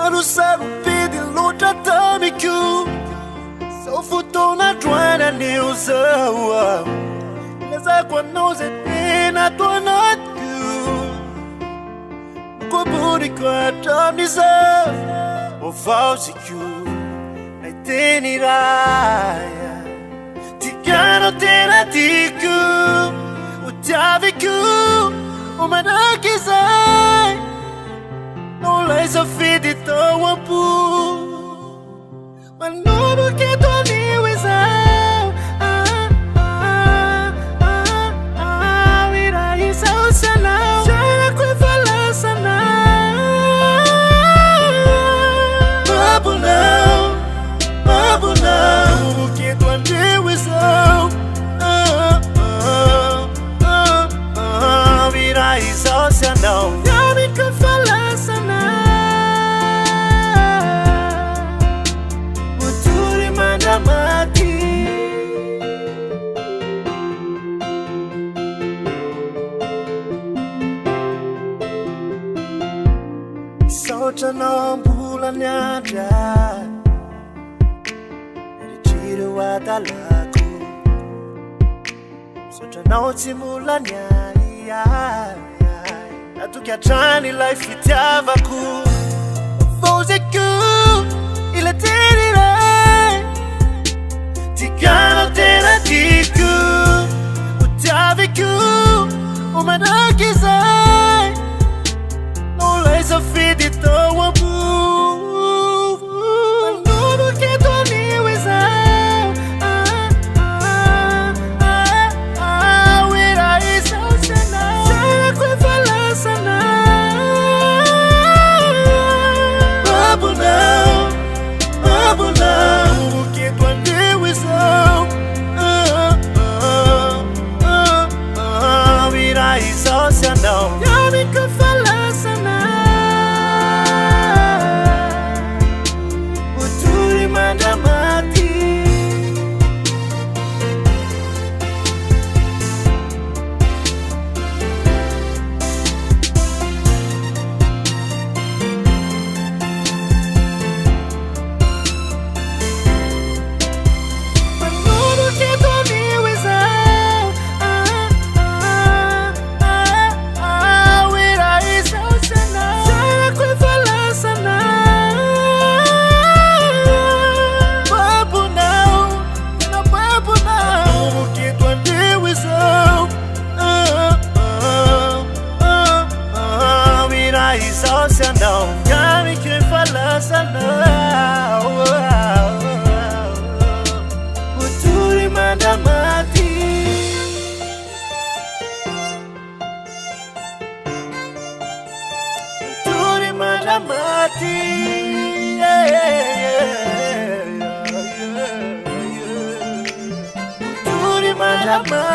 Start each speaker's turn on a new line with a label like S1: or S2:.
S1: Maro sarompedy loatra tamiko zao fotoana androananeo zao lazako anao zay tena atao anatiko mikoboriko hatramin'izao ovaoziko naiteny raya tikanao tena tiako otiaviko omanaky izay nolay safidy tao ampo manomboky eto anio izao ira izao sanao tiako efa lasanao babonao nomboky eto anio izao ira izao sanao tiako efa lasanao uturi mandamati saotranao ambolany andra eritrery ho adalako saotranao tsy molany atoky hatrany ilay fitiavako vozeko ila teny ray tikanao tena tiako otiaviko omanaky izay nolay safidy tao ampo manomboky eto anio izao ira izao sanao tiako efa lasanao babonao nomboky eto anio izao ira izao sanao tiako efa lasanao uturi mandamati manomboky eto anio izao ira izao sanao tiako efa lasanao babonao tena babonao nomboky eto anio izao ira izao sanao tiako efa lasanao uturi mandamati uturi mandamati uturi mandamati